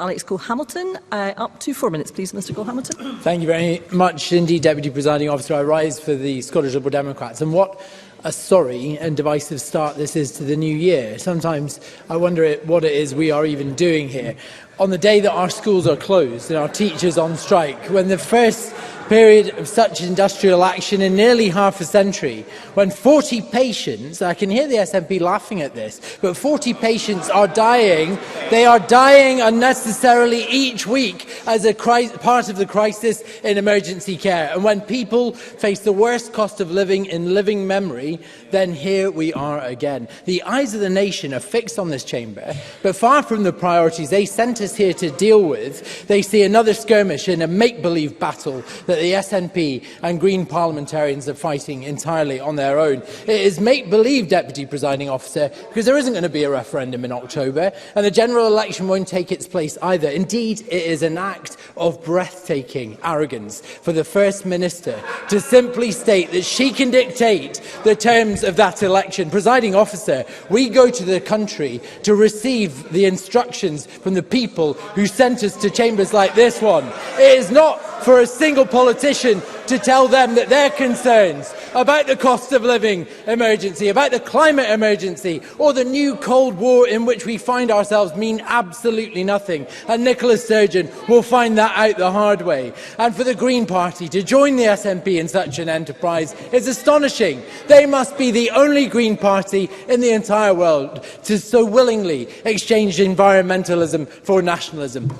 Alex Cole-Hamilton. Up to 4 minutes, please, Mr Cole-Hamilton. Thank you very much indeed, Deputy Presiding Officer. I rise for the Scottish Liberal Democrats. And what a sorry and divisive start this is to the new year. Sometimes I wonder what it is we are even doing here. On the day that our schools are closed and our teachers on strike, when the first period of such industrial action in nearly half a century, when 40 patients, I can hear the SNP laughing at this, but 40 patients are dying. They are dying unnecessarily each week as a part of the crisis in emergency care. And when people face the worst cost of living in living memory, then here we are again. The eyes of the nation are fixed on this chamber, but far from the priorities they sent us here to deal with, they see another skirmish in a make-believe battle that the SNP and Green parliamentarians are fighting entirely on their own. It is make-believe, Deputy Presiding Officer, because there isn't going to be a referendum in October, and the general election won't take its place either. Indeed, it is an act of breathtaking arrogance for the First Minister to simply state that she can dictate the terms of that election. Presiding Officer, we go to the country to receive the instructions from the people who sent us to chambers like this one. It is not for a single politician to tell them that their concerns about the cost of living emergency, about the climate emergency, or the new Cold War in which we find ourselves mean absolutely nothing. And Nicola Sturgeon will find that out the hard way. And for the Green Party to join the SNP in such an enterprise is astonishing. They must be the only Green Party in the entire world to so willingly exchange environmentalism for nationalism.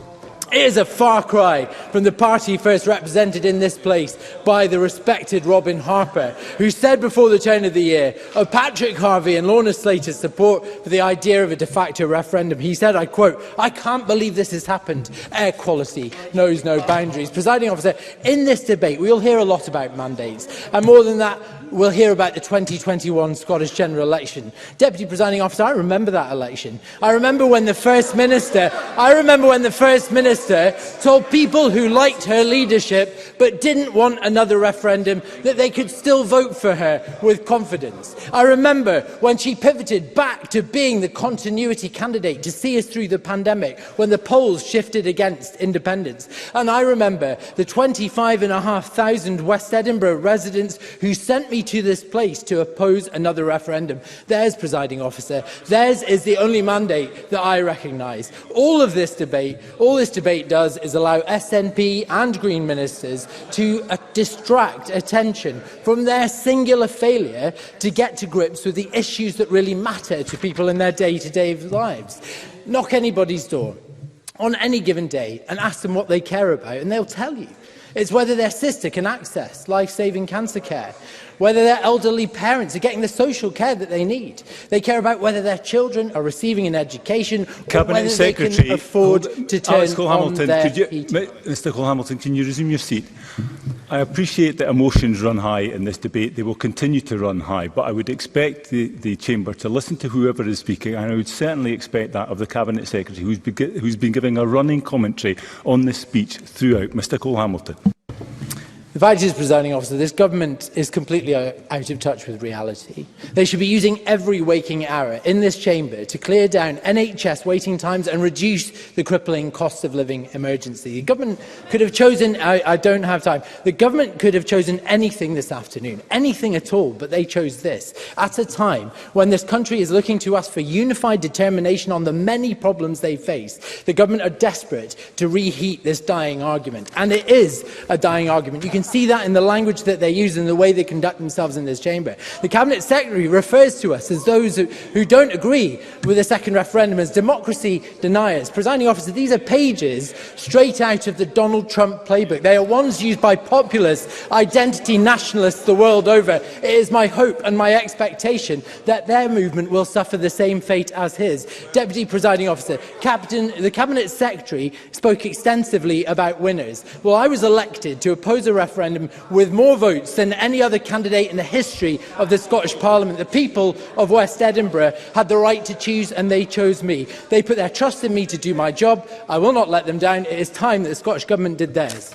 It is a far cry from the party first represented in this place by the respected Robin Harper, who said before the turn of the year of Patrick Harvey and Lorna Slater's support for the idea of a de facto referendum. He said, I quote, "I can't believe this has happened. Air quality knows no boundaries." Presiding Officer, in this debate we'll hear a lot about mandates, and more than that, we'll hear about the 2021 Scottish General Election. Deputy Presiding Officer, I remember that election. I remember when the First Minister told people who liked her leadership but didn't want another referendum that they could still vote for her with confidence. I remember when she pivoted back to being the continuity candidate to see us through the pandemic when the polls shifted against independence. And I remember the 25,500 West Edinburgh residents who sent me to this place to oppose another referendum. Theirs, Presiding Officer, theirs is the only mandate that I recognise. All this debate does is allow SNP and Green ministers to distract attention from their singular failure to get to grips with the issues that really matter to people in their day-to-day lives. Knock anybody's door on any given day and ask them what they care about, and they'll tell you. It's whether their sister can access life-saving cancer care, whether their elderly parents are getting the social care that they need. They care about whether their children are receiving an education, or whether they can afford to turn on their heating. Mr Cole-Hamilton, can you resume your seat? I appreciate that emotions run high in this debate. They will continue to run high, but I would expect the Chamber to listen to whoever is speaking, and I would certainly expect that of the Cabinet Secretary, who's been giving a running commentary on this speech throughout. Mr Cole-Hamilton. The fact is, Presiding Officer, this government is completely out of touch with reality. They should be using every waking hour in this chamber to clear down NHS waiting times and reduce the crippling cost of living emergency. The government could have chosen, I don't have time, the government could have chosen anything this afternoon, anything at all, but they chose this, at a time when this country is looking to us for unified determination on the many problems they face. The government are desperate to reheat this dying argument, and it is a dying argument. You can see that in the language that they use and the way they conduct themselves in this chamber. The Cabinet Secretary refers to us as those who don't agree with the second referendum as democracy deniers. Presiding Officer, these are pages straight out of the Donald Trump playbook. They are ones used by populist identity nationalists the world over. It is my hope and my expectation that their movement will suffer the same fate as his. Deputy Presiding Officer, the Cabinet Secretary spoke extensively about winners. Well, I was elected to oppose a referendum with more votes than any other candidate in the history of the Scottish Parliament. The people of West Edinburgh had the right to choose, and they chose me. They put their trust in me to do my job. I will not let them down. It is time that the Scottish Government did theirs.